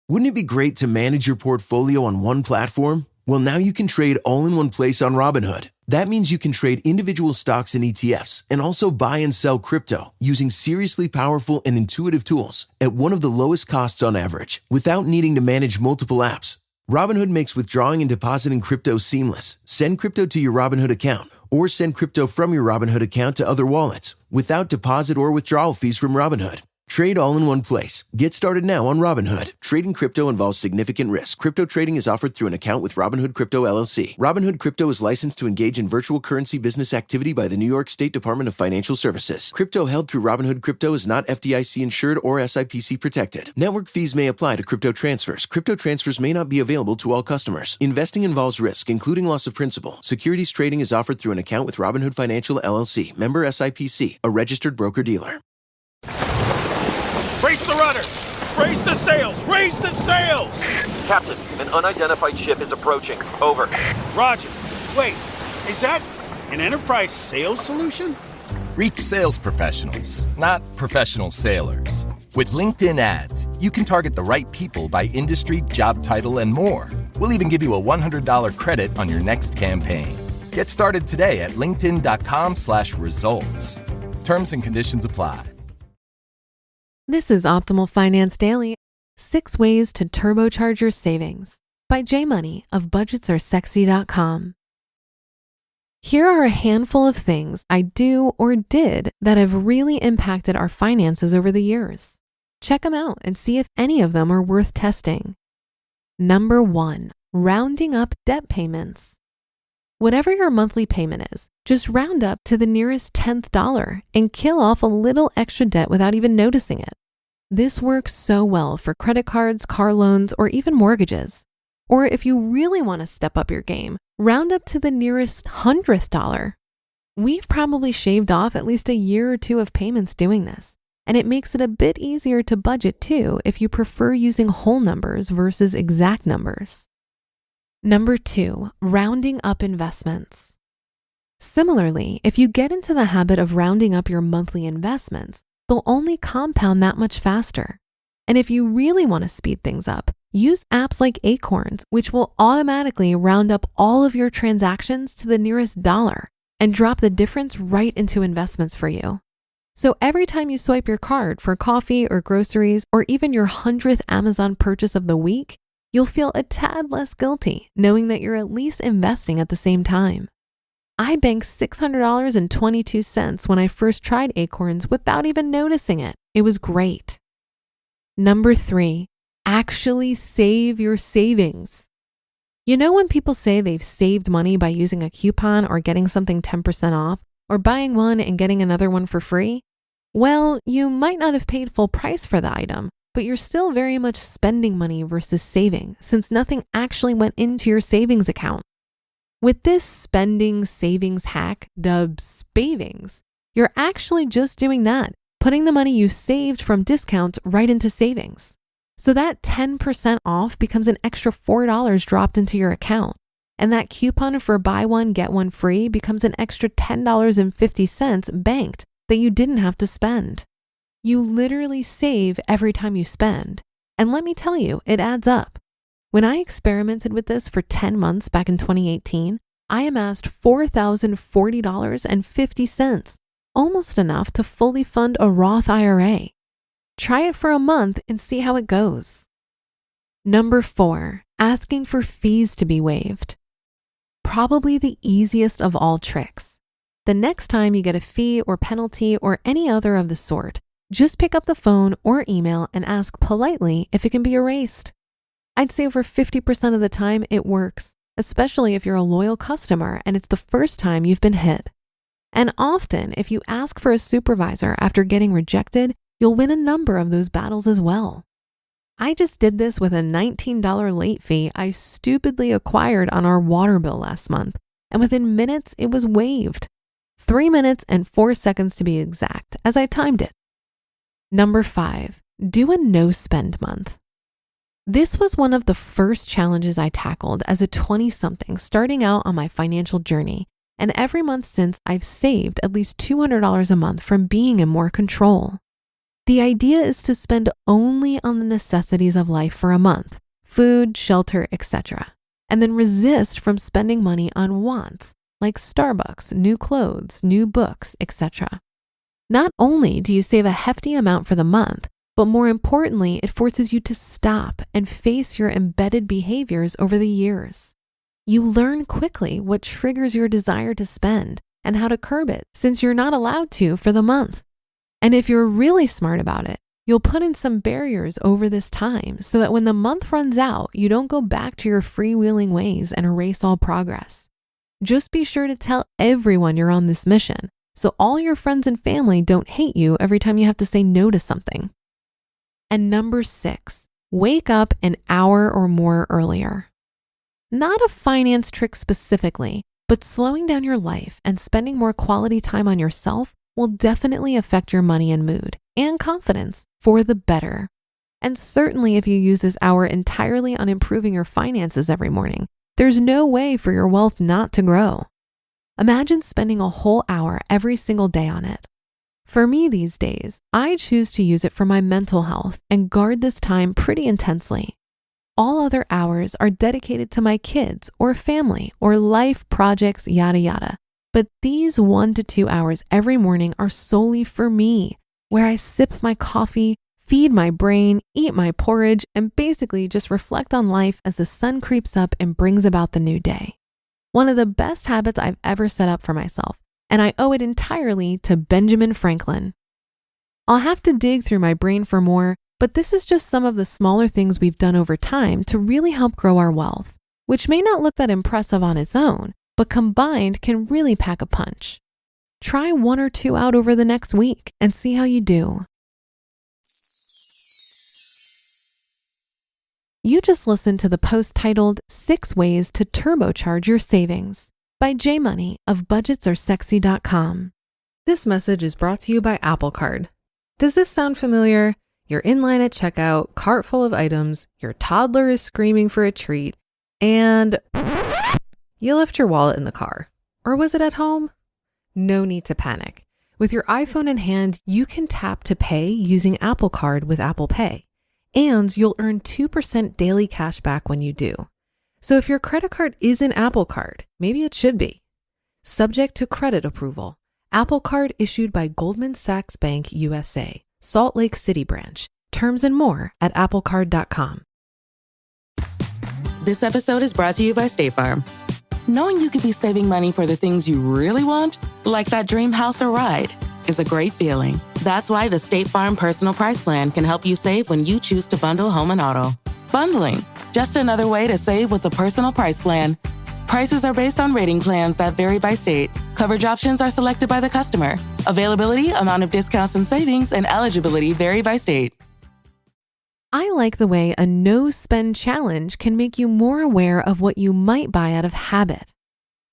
Wouldn't it be great to manage your portfolio on one platform? Well, now you can trade all in one place on Robinhood. That means you can trade individual stocks and ETFs and also buy and sell crypto using seriously powerful and intuitive tools at one of the lowest costs on average without needing to manage multiple apps. Robinhood makes withdrawing and depositing crypto seamless. Send crypto to your Robinhood account or send crypto from your Robinhood account to other wallets without deposit or withdrawal fees from Robinhood. Trade all in one place. Get started now on Robinhood. Trading crypto involves significant risk. Crypto trading is offered through an account with Robinhood Crypto LLC. Robinhood Crypto is licensed to engage in virtual currency business activity by the New York State Department of Financial Services. Crypto held through Robinhood Crypto is not FDIC insured or SIPC protected. Network fees may apply to crypto transfers. Crypto transfers may not be available to all customers. Investing involves risk, including loss of principal. Securities trading is offered through an account with Robinhood Financial LLC, member SIPC, a registered broker-dealer. Brace the rudders! Raise the sails! Raise the sails! Captain, an unidentified ship is approaching. Over. Roger. Wait, is that an enterprise sales solution? Reach sales professionals, not professional sailors. With LinkedIn ads, you can target the right people by industry, job title, and more. We'll even give you a $100 credit on your next campaign. Get started today at linkedin.com/results. Terms and conditions apply. This is Optimal Finance Daily, 6 Ways to Turbocharge Your Savings by J Money of budgetsaresexy.com. Here are a handful of things I do or did that have really impacted our finances over the years. Check them out and see if any of them are worth testing. Number 1, rounding up debt payments. Whatever your monthly payment is, just round up to the nearest 10th dollar and kill off a little extra debt without even noticing it. This works so well for credit cards, car loans, or even mortgages. Or if you really want to step up your game, round up to the nearest 100th dollar. We've probably shaved off at least a year or two of payments doing this, and it makes it a bit easier to budget too if you prefer using whole numbers versus exact numbers. Number 2, rounding up investments. Similarly, if you get into the habit of rounding up your monthly investments, they'll only compound that much faster. And if you really want to speed things up, use apps like Acorns, which will automatically round up all of your transactions to the nearest dollar and drop the difference right into investments for you. So every time you swipe your card for coffee or groceries or even your 100th Amazon purchase of the week, you'll feel a tad less guilty knowing that you're at least investing at the same time. I banked $600.22 when I first tried Acorns without even noticing it. It was great. Number 3, actually save your savings. You know when people say they've saved money by using a coupon or getting something 10% off or buying one and getting another one for free? Well, you might not have paid full price for the item, but you're still very much spending money versus saving since nothing actually went into your savings account. With this spending savings hack dubbed spavings, you're actually just doing that, putting the money you saved from discounts right into savings. So that 10% off becomes an extra $4 dropped into your account. And that coupon for buy one, get one free becomes an extra $10.50 banked that you didn't have to spend. You literally save every time you spend. And let me tell you, it adds up. When I experimented with this for 10 months back in 2018, I amassed $4,040.50, almost enough to fully fund a Roth IRA. Try it for a month and see how it goes. Number 4, asking for fees to be waived. Probably the easiest of all tricks. The next time you get a fee or penalty or any other of the sort, just pick up the phone or email and ask politely if it can be erased. I'd say over 50% of the time it works, especially if you're a loyal customer and it's the first time you've been hit. And often, if you ask for a supervisor after getting rejected, you'll win a number of those battles as well. I just did this with a $19 late fee I stupidly acquired on our water bill last month, and within minutes it was waived. 3 minutes and 4 seconds to be exact, as I timed it. Number 5, do a no-spend month. This was one of the first challenges I tackled as a 20-something starting out on my financial journey, and every month since I've saved at least $200 a month from being in more control. The idea is to spend only on the necessities of life for a month, food, shelter, etc., and then resist from spending money on wants like Starbucks, new clothes, new books, etc. Not only do you save a hefty amount for the month, but more importantly, it forces you to stop and face your embedded behaviors over the years. You learn quickly what triggers your desire to spend and how to curb it since you're not allowed to for the month. And if you're really smart about it, you'll put in some barriers over this time so that when the month runs out, you don't go back to your freewheeling ways and erase all progress. Just be sure to tell everyone you're on this mission so all your friends and family don't hate you every time you have to say no to something. And number 6, wake up an hour or more earlier. Not a finance trick specifically, but slowing down your life and spending more quality time on yourself will definitely affect your money and mood and confidence for the better. And certainly if you use this hour entirely on improving your finances every morning, there's no way for your wealth not to grow. Imagine spending a whole hour every single day on it. For me these days, I choose to use it for my mental health and guard this time pretty intensely. All other hours are dedicated to my kids or family or life projects, yada yada. But these 1 to 2 hours every morning are solely for me, where I sip my coffee, feed my brain, eat my porridge, and basically just reflect on life as the sun creeps up and brings about the new day. One of the best habits I've ever set up for myself, and I owe it entirely to Benjamin Franklin. I'll have to dig through my brain for more, but this is just some of the smaller things we've done over time to really help grow our wealth, which may not look that impressive on its own, but combined can really pack a punch. Try 1 or 2 out over the next week and see how you do. You just listened to the post titled 6 Ways to Turbocharge Your Savings by J Money of budgetsaresexy.com. This message is brought to you by Apple Card. Does this sound familiar? You're in line at checkout, cart full of items, your toddler is screaming for a treat, and you left your wallet in the car. Or was it at home? No need to panic. With your iPhone in hand, you can tap to pay using Apple Card with Apple Pay, and you'll earn 2% daily cash back when you do. So if your credit card isn't Apple Card, maybe it should be. Subject to credit approval. Apple Card issued by Goldman Sachs Bank USA, Salt Lake City branch. Terms and more at applecard.com. This episode is brought to you by State Farm. Knowing you could be saving money for the things you really want, like that dream house or ride, is a great feeling. That's why the State Farm Personal Price Plan can help you save when you choose to bundle home and auto. Bundling, just another way to save with the Personal Price Plan. Prices are based on rating plans that vary by state. Coverage options are selected by the customer. Availability, amount of discounts and savings, and eligibility vary by state. I like the way a no-spend challenge can make you more aware of what you might buy out of habit.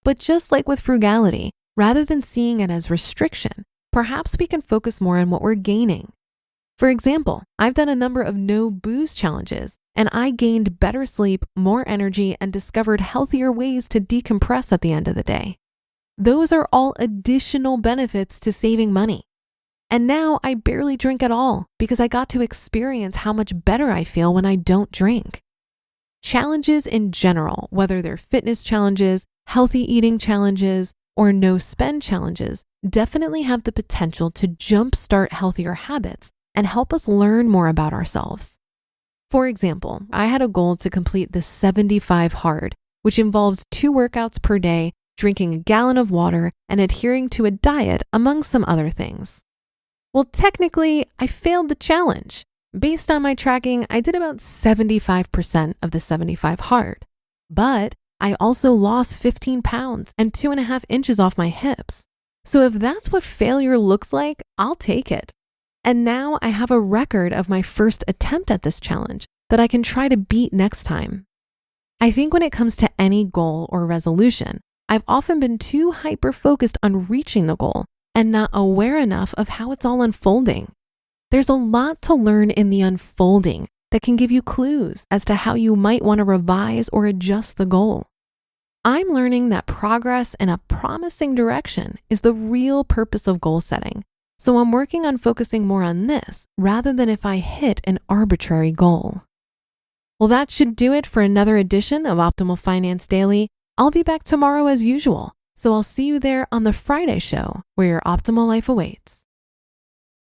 But just like with frugality, rather than seeing it as restriction, perhaps we can focus more on what we're gaining. For example, I've done a number of no booze challenges, and I gained better sleep, more energy, and discovered healthier ways to decompress at the end of the day. Those are all additional benefits to saving money. And now I barely drink at all because I got to experience how much better I feel when I don't drink. Challenges in general, whether they're fitness challenges, healthy eating challenges, or no spend challenges, definitely have the potential to jumpstart healthier habits and help us learn more about ourselves. For example, I had a goal to complete the 75 hard, which involves 2 workouts per day, drinking a gallon of water, and adhering to a diet, among some other things. Well, technically, I failed the challenge. Based on my tracking, I did about 75% of the 75 hard. But I also lost 15 pounds and 2.5 inches off my hips. So if that's what failure looks like, I'll take it. And now I have a record of my first attempt at this challenge that I can try to beat next time. I think when it comes to any goal or resolution, I've often been too hyper-focused on reaching the goal and not aware enough of how it's all unfolding. There's a lot to learn in the unfolding that can give you clues as to how you might want to revise or adjust the goal. I'm learning that progress in a promising direction is the real purpose of goal setting, So I'm working on focusing more on this rather than if I hit an arbitrary goal. Well, that should do it for another edition of Optimal Finance Daily. I'll be back tomorrow as usual, so I'll see you there on the Friday show where your optimal life awaits.